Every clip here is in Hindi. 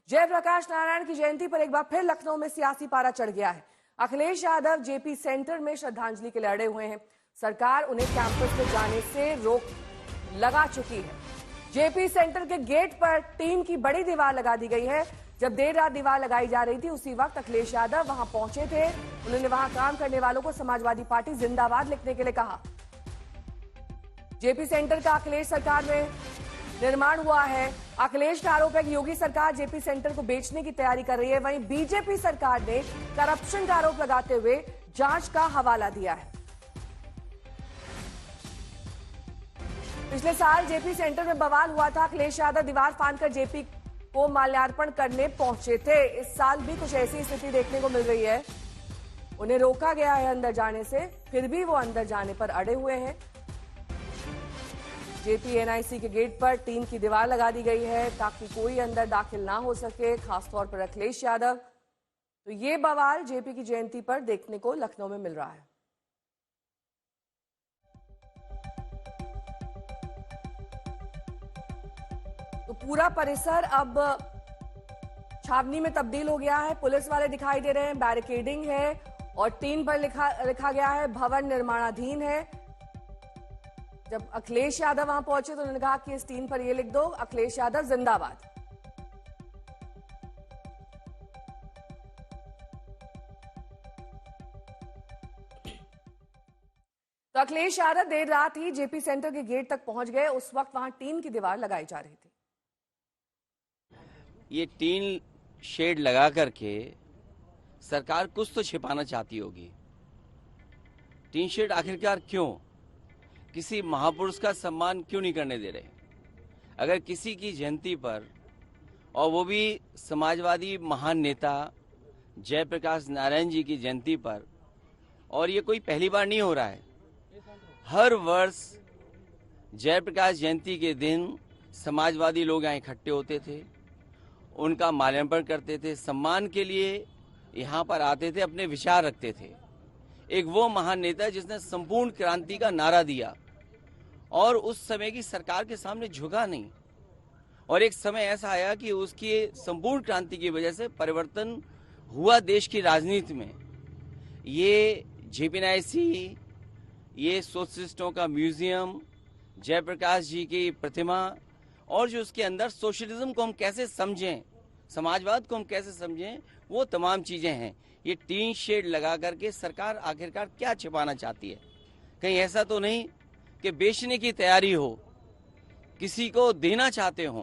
जयप्रकाश नारायण की जयंती पर एक बार फिर लखनऊ में सियासी पारा चढ़ गया है। अखिलेश यादव जेपी सेंटर में श्रद्धांजलि के लिए अड़े हुए हैं। सरकार उन्हें कैंपस में जाने से रोक लगा चुकी है। जेपी सेंटर के गेट पर टीम की बड़ी दीवार लगा दी गई है। जब देर रात दीवार लगाई जा रही थी, उसी वक्त अखिलेश यादव वहां पहुंचे थे। उन्होंने वहां काम करने वालों को समाजवादी पार्टी जिंदाबाद लिखने के लिए कहा। जेपी सेंटर का अखिलेश सरकार में निर्माण हुआ है। अखिलेश का आरोप है कि योगी सरकार जेपी सेंटर को बेचने की तैयारी कर रही है। वहीं बीजेपी सरकार ने करप्शन का आरोप लगाते हुए जांच का हवाला दिया है। पिछले साल जेपी सेंटर में बवाल हुआ था। अखिलेश यादव दीवार फांदकर जेपी को माल्यार्पण करने पहुंचे थे। इस साल भी कुछ ऐसी स्थिति देखने को मिल रही है। उन्हें रोका गया है अंदर जाने से, फिर भी वो अंदर जाने पर अड़े हुए हैं। जेपी एनआईसी के गेट पर टीम की दीवार लगा दी गई है ताकि कोई अंदर दाखिल ना हो सके, खासतौर पर अखिलेश यादव। तो ये बवाल जेपी की जयंती पर देखने को लखनऊ में मिल रहा है। तो पूरा परिसर अब छावनी में तब्दील हो गया है। पुलिस वाले दिखाई दे रहे हैं, बैरिकेडिंग है और टीन पर लिखा गया है भवन निर्माणाधीन है। जब अखिलेश यादव वहां पहुंचे तो उन्होंने कहा कि इस टीन पर यह लिख दो, अखिलेश यादव जिंदाबाद। तो अखिलेश यादव देर रात ही जेपी सेंटर के गेट तक पहुंच गए। उस वक्त वहां टीन की दीवार लगाई जा रही थी। ये टीन शेड लगा करके सरकार कुछ तो छिपाना चाहती होगी। टीन शेड आखिरकार क्यों? किसी महापुरुष का सम्मान क्यों नहीं करने दे रहे? अगर किसी की जयंती पर, और वो भी समाजवादी महान नेता जयप्रकाश नारायण जी की जयंती पर, और ये कोई पहली बार नहीं हो रहा है। हर वर्ष जयप्रकाश जयंती के दिन समाजवादी लोग यहाँ इकट्ठे होते थे, उनका माल्यार्पण करते थे, सम्मान के लिए यहाँ पर आते थे, अपने विचार रखते थे। एक वो महान नेता जिसने संपूर्ण क्रांति का नारा दिया और उस समय की सरकार के सामने झुका नहीं। और एक समय ऐसा आया कि उसकी संपूर्ण क्रांति की वजह से परिवर्तन हुआ देश की राजनीति में। ये जेपीएनआईसी, ये सोशलिस्टों का म्यूजियम, जयप्रकाश जी की प्रतिमा, और जो उसके अंदर सोशलिज्म को हम कैसे समझें, समाजवाद को हम कैसे समझें, वो तमाम चीजें हैं। ये टीन शेड लगा करके सरकार आखिरकार क्या छिपाना चाहती है? कहीं ऐसा तो नहीं कि बेचने की तैयारी हो, किसी को देना चाहते हो?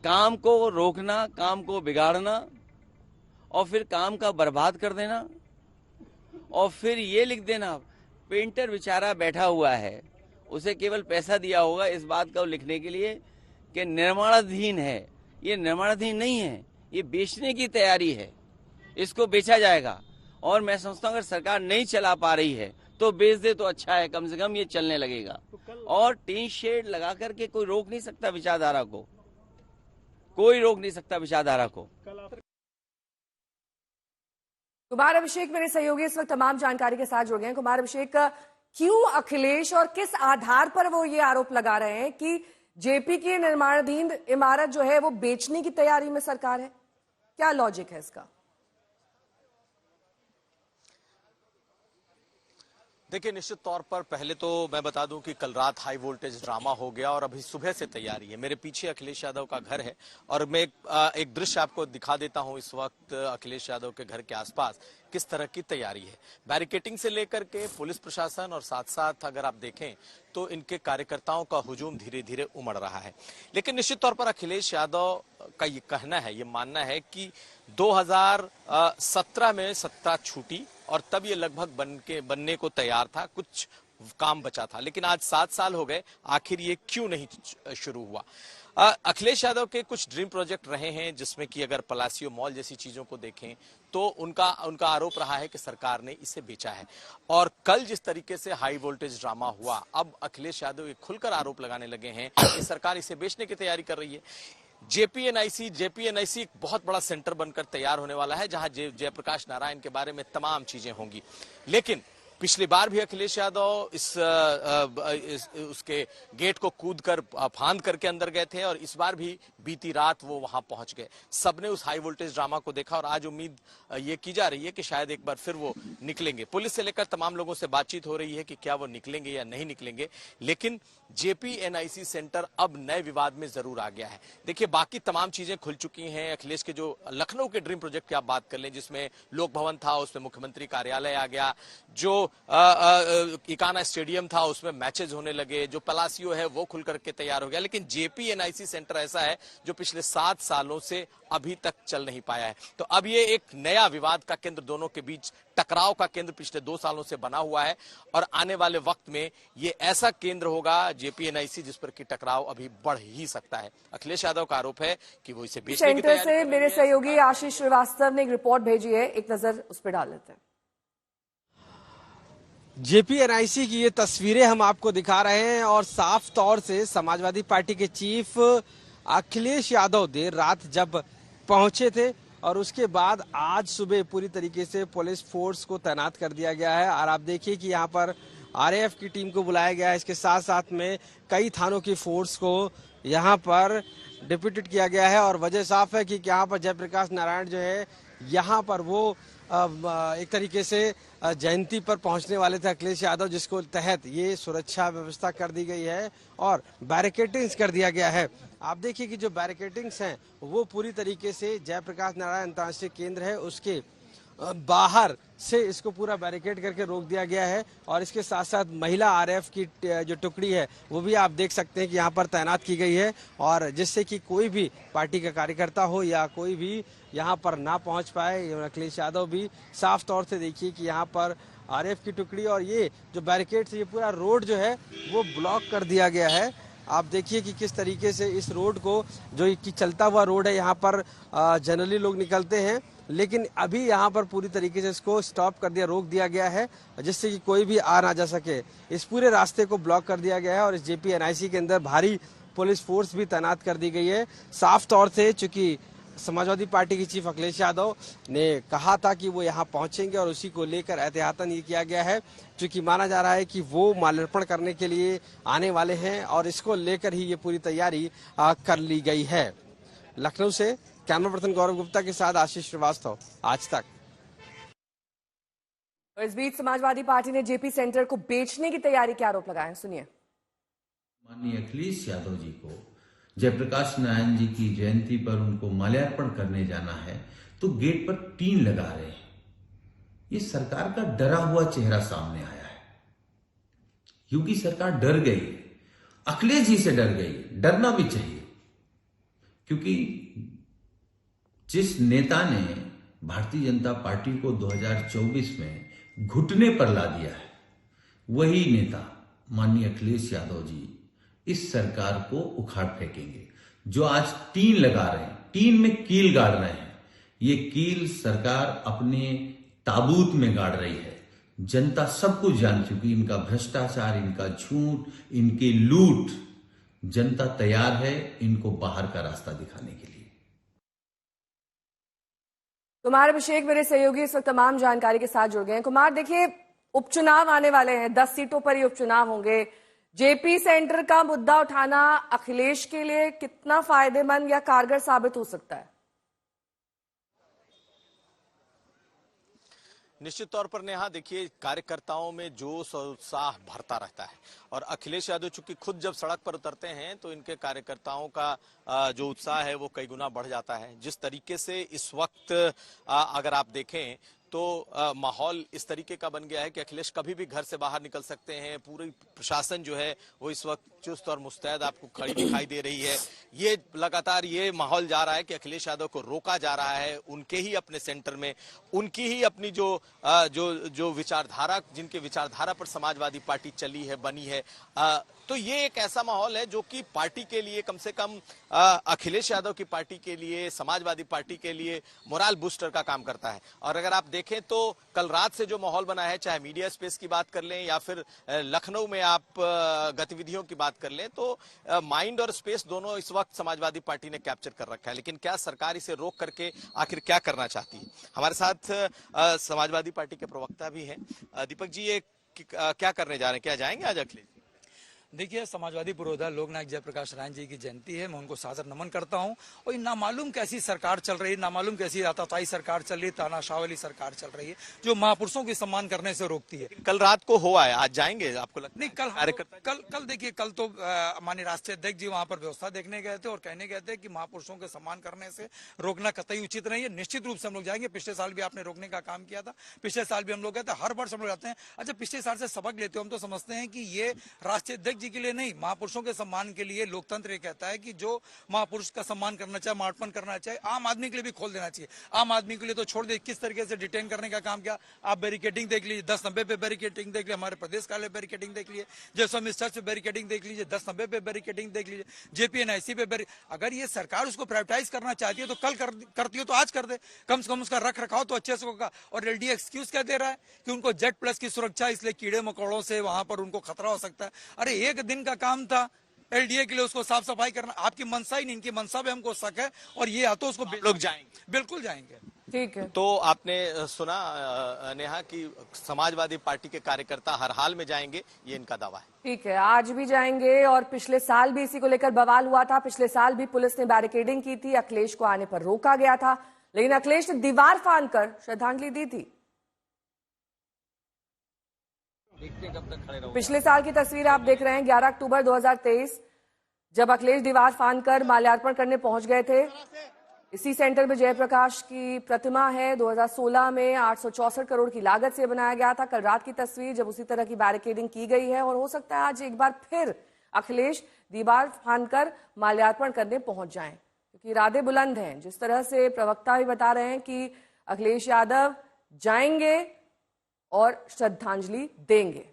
काम को रोकना, काम को बिगाड़ना और फिर काम का बर्बाद कर देना, और फिर ये लिख देना पेंटर बेचारा बैठा हुआ है, उसे केवल पैसा दिया होगा इस बात को लिखने के लिए कि निर्माणाधीन है। ये निर्माणाधीन नहीं है, ये बेचने की तैयारी है। इसको बेचा जाएगा। और मैं समझता हूँ अगर सरकार नहीं चला पा रही है तो बेच दे तो अच्छा है, कम से कम ये चलने लगेगा। और टीन शेड लगा करके कोई रोक नहीं सकता विचारधारा को, कोई रोक नहीं सकता विचारधारा को। कुमार अभिषेक मेरे सहयोगी इस वक्त तमाम जानकारी के साथ जुड़ गए हैं। कुमार अभिषेक, क्यों अखिलेश और किस आधार पर वो ये आरोप लगा रहे हैं कि जेपी की निर्माणाधीन इमारत जो है वो बेचने की तैयारी में सरकार है? क्या लॉजिक है इसका? देखिए, निश्चित तौर पर पहले तो मैं बता दूं कि कल रात हाई वोल्टेज ड्रामा हो गया और अभी सुबह से तैयारी है। मेरे पीछे अखिलेश यादव का घर है और मैं एक दृश्य आपको दिखा देता हूं इस वक्त अखिलेश यादव के घर के आसपास किस तरह की तैयारी है। बैरिकेटिंग से लेकर के पुलिस प्रशासन और साथ साथ अगर आप देखें तो इनके कार्यकर्ताओं का हुजूम धीरे धीरे उमड़ रहा है। लेकिन निश्चित तौर पर अखिलेश यादव का ये कहना है, ये मानना है कि 2017 में सत्ता छूटी और तब ये लगभग बनने को तैयार था, कुछ काम बचा था, लेकिन आज 7 साल हो गए, आखिर ये क्यों नहीं शुरू हुआ? अखिलेश यादव के कुछ ड्रीम प्रोजेक्ट रहे हैं जिसमें कि अगर पलासियो मॉल जैसी चीजों को देखें तो उनका आरोप रहा है कि सरकार ने इसे बेचा है। और कल जिस तरीके से हाई वोल्टेज ड्रामा हुआ, अब अखिलेश यादव ये खुलकर आरोप लगाने लगे हैं कि सरकार इसे बेचने की तैयारी कर रही है। जेपीएनआईसी एक बहुत बड़ा सेंटर बनकर तैयार होने वाला है जहां जयप्रकाश नारायण के बारे में तमाम चीजें होंगी। लेकिन पिछली बार भी अखिलेश यादव उसके गेट को कूद कर फांद करके अंदर गए थे और इस बार भी बीती रात वो वहां पहुंच गए। सबने उस हाई वोल्टेज ड्रामा को देखा और आज उम्मीद ये की जा रही है कि शायद एक बार फिर वो निकलेंगे। पुलिस से लेकर तमाम लोगों से बातचीत हो रही है कि क्या वो निकलेंगे या नहीं निकलेंगे, लेकिन JP-NIC सेंटर अब नए विवाद में जरूर आ गया है। देखिए, बाकी तमाम चीजें खुल चुकी हैं। अखिलेश के जो लखनऊ के ड्रीम प्रोजेक्ट की आप बात कर लें, जिसमें लोक भवन था, उसमें मुख्यमंत्री कार्यालय आ गया, जो इकाना स्टेडियम था उसमें मैचेस होने लगे, जो पलासियो है वो खुल करके तैयार हो गया, लेकिन JP-NIC सेंटर ऐसा है जो पिछले 7 सालों से अभी तक चल नहीं पाया है। तो अब ये एक नया विवाद का केंद्र, दोनों के बीच टकराव का केंद्र पिछले 2 सालों से बना हुआ है और आने वाले वक्त में ये ऐसा केंद्र होगा JP-NIC जिस पर कि टकराव अभी बढ़ ही सकता है। अखिलेश यादव का आरोप है कि वो इसे बेचने की तैयारी सेंटर से मेरे सहयोगी आशीष श्रीवास्तव ने एक रिपोर्ट भेजी है, एक नजर उस पर डाल लेते हैं। JP-NIC की ये तस्वीरें हम आपको दिखा रहे हैं और साफ तौर से समाजवादी पार्टी के चीफ अखिलेश यादव देर रात जब पहुंचे थे और उसके बाद आज सुबह पूरी तरीके से पुलिस फोर्स को तैनात कर दिया गया है और आप देखिए कि यहाँ पर RAF की टीम को बुलाया गया है। इसके साथ साथ में कई थानों की फोर्स को यहाँ पर डिप्यूटेड किया गया है और वजह साफ है कि यहाँ पर जयप्रकाश नारायण जो है यहाँ पर वो एक तरीके से जयंती पर पहुंचने वाले थे अखिलेश यादव, जिसको तहत ये सुरक्षा व्यवस्था कर दी गई है और बैरिकेडिंग्स कर दिया गया है। आप देखिए कि जो बैरिकेडिंग्स हैं वो पूरी तरीके से जयप्रकाश नारायण अंतर्राष्ट्रीय केंद्र है उसके बाहर से इसको पूरा बैरिकेड करके रोक दिया गया है और इसके साथ साथ महिला RAF की जो टुकड़ी है वो भी आप देख सकते हैं कि यहाँ पर तैनात की गई है और जिससे कि कोई भी पार्टी का कार्यकर्ता हो या कोई भी यहाँ पर ना पहुँच पाए। अखिलेश यादव भी साफ तौर से देखिए कि यहाँ पर RAF की टुकड़ी और ये जो बैरिकेड से ये पूरा रोड जो है वो ब्लॉक कर दिया गया है। आप देखिए कि किस तरीके से इस रोड को, जो कि चलता हुआ रोड है, यहाँ पर जनरली लोग निकलते हैं, लेकिन अभी यहाँ पर पूरी तरीके से इसको स्टॉप कर दिया, रोक दिया गया है जिससे कि कोई भी आ ना जा सके। इस पूरे रास्ते को ब्लॉक कर दिया गया है और इस JP-NIC के अंदर भारी पुलिस फोर्स भी तैनात कर दी गई है। साफ तौर से चूंकि समाजवादी पार्टी के चीफ अखिलेश यादव ने कहा था कि वो यहाँ पहुंचेंगे और उसी को लेकर एहतियातन ये किया गया है, क्योंकि माना जा रहा है कि वो माल्यार्पण करने के लिए आने वाले हैं और इसको लेकर ही ये पूरी तैयारी कर ली गई है। लखनऊ से कैमरा पर्सन गौरव गुप्ता के साथ आशीष श्रीवास्तव, आज तक। इस बीच समाजवादी पार्टी ने JP सेंटर को बेचने की तैयारी के आरोप लगाए, सुनिए। माननीय अखिलेश यादव जी को जयप्रकाश नारायण जी की जयंती पर उनको माल्यार्पण करने जाना है तो गेट पर टीन लगा रहे हैं। ये सरकार का डरा हुआ चेहरा सामने आया है, क्योंकि सरकार डर गई, अखिलेश जी से डर गई। डरना भी चाहिए, क्योंकि जिस नेता ने भारतीय जनता पार्टी को 2024 में घुटने पर ला दिया है, वही नेता माननीय अखिलेश यादव जी इस सरकार को उखाड़ फेंकेंगे। जो आज टीन लगा रहे हैं, टीन में कील गाड़ रहे हैं, ये कील सरकार अपने ताबूत में गाड़ रही है। जनता सब कुछ जान चुकी, इनका भ्रष्टाचार, इनका झूठ, इनकी लूट। जनता तैयार है इनको बाहर का रास्ता दिखाने के लिए। कुमार अभिषेक मेरे सहयोगी इस वक्त तमाम जानकारी के साथ जुड़ गए हैं। कुमार, देखिए उपचुनाव आने वाले हैं, 10 सीटों पर ही उपचुनाव होंगे। JP सेंटर का मुद्दा उठाना अखिलेश के लिए कितना फायदेमंद या कारगर साबित हो सकता है? निश्चित तौर पर नेहा, देखिए कार्यकर्ताओं में जोश और उत्साह भरता रहता है और अखिलेश यादव चूंकि खुद जब सड़क पर उतरते हैं तो इनके कार्यकर्ताओं का जो उत्साह है वो कई गुना बढ़ जाता है। जिस तरीके से इस वक्त अगर आप देखें तो माहौल इस तरीके का बन गया है कि अखिलेश कभी भी घर से बाहर निकल सकते हैं। पूरी प्रशासन जो है वो इस वक्त चुस्त और मुस्तैद आपको खड़ी दिखाई दे रही है। ये लगातार ये माहौल जा रहा है कि अखिलेश यादव को रोका जा रहा है उनके ही अपने सेंटर में, उनकी ही अपनी जो विचारधारा, जिनके विचारधारा पर समाजवादी पार्टी चली है, बनी है, तो ये एक ऐसा माहौल है जो कि पार्टी के लिए, कम से कम अखिलेश यादव की पार्टी के लिए, समाजवादी पार्टी के लिए मोरल बूस्टर का काम करता है। और अगर आप देखें तो कल रात से जो माहौल बना है, चाहे मीडिया स्पेस की बात कर लें या फिर लखनऊ में आप गतिविधियों की बात कर लें, तो माइंड और स्पेस दोनों इस वक्त समाजवादी पार्टी ने कैप्चर कर रखा है। लेकिन क्या सरकार इसे रोक करके आखिर क्या करना चाहती है? हमारे साथ समाजवादी पार्टी के प्रवक्ता भी हैं। दीपक जी, ये क्या करने जा रहे हैं? क्या जाएंगे आज अखिलेश? देखिए, समाजवादी पुरोधा लोकनायक जयप्रकाश नारायण जी की जयंती है, मैं उनको सादर नमन करता हूं। और नामालूम कैसी सरकार चल रही है, नामालूम कैसी आताताई सरकार चल रही है, तानाशाह वाली सरकार चल रही है, जो महापुरुषों की सम्मान करने से रोकती है। कल रात को हुआ है, आज जाएंगे आपको लगता नहीं, कल देखिए, कल तो माननीय राष्ट्रीय अध्यक्ष जी वहां पर व्यवस्था देखने गए थे और कहने गए थे कि महापुरुषों के सम्मान करने से रोकना कतई उचित नहीं है। निश्चित रूप से हम लोग जाएंगे। पिछले साल भी आपने रोकने का काम किया था, पिछले साल भी हम लोग गए थे, हर वर्ष हम लोग जाते हैं। अच्छा, पिछले साल से सबक लेते हो, हम तो समझते हैं कि ये राष्ट्रीय अध्यक्ष जी के लिए नहीं, महापुरुषों के सम्मान के लिए लोकतंत्र ये कहता है कि जो महापुरुष का सम्मान करना चाहे, मार्पण करना चाहे, आम आदमी के लिए भी खोल देना चाहिए। आम आदमी के लिए तो छोड़ दे, किस तरीके से डिटेन करने का काम किया। आप बैरिकेडिंग देख लीजिए, 10-90 पे बैरिकेडिंग देख लीजिए, हमारे प्रदेश कार्यालय बैरिकेडिंग देख लीजिए, जयस्वामी चर्च पे बैरिकेडिंग देख लीजिए, 10-90 पे बैरिकेडिंग देख लीजिए, JPNIC पे अगर ये सरकार उसको प्राइवेटाइज करना चाहती है तो कल करती हो तो आज कर दे, कम से कम उसका रख रखाव तो अच्छे से होगा। और LD एक्सक्यूज क्या दे रहा है कि उनको Z+ की सुरक्षा, इसलिए कीड़े मकोड़ों से वहां पर उनको खतरा हो सकता है। अरे एक दिन का काम था LDA के लिए, उसको साफ सफाई करना। आपकी मनसा ही नहीं, इनकी मनसा पे हमको शक है। और ये या तो उसको लोग जाएंगे, बिल्कुल जाएंगे। ठीक है, तो आपने सुना नेहा कि समाजवादी पार्टी के कार्यकर्ता हर हाल में जाएंगे, ये इनका दावा है। ठीक है, आज भी जाएंगे। और पिछले साल भी इसी को लेकर बवाल हुआ था। पिछले साल भी पुलिस ने बैरिकेडिंग की थी, अखिलेश को आने पर रोका गया था, लेकिन अखिलेश ने दीवार फांदकर श्रद्धांजलि दी थी। पिछले साल की तस्वीर आप देख रहे हैं, 11 अक्टूबर 2023, जब अखिलेश दीवार फांदकर माल्यार्पण करने पहुंच गए थे। इसी सेंटर में जयप्रकाश की प्रतिमा है। 2016 में 864 करोड़ की लागत से बनाया गया था। कल रात की तस्वीर, जब उसी तरह की बैरिकेडिंग की गई है। और हो सकता है आज एक बार फिर अखिलेश दीवार फांदकर माल्यार्पण करने पहुंच जाएं, क्योंकि इरादे बुलंद हैं। जिस तरह से प्रवक्ता भी बता रहे हैं कि अखिलेश यादव जाएंगे और श्रद्धांजलि देंगे।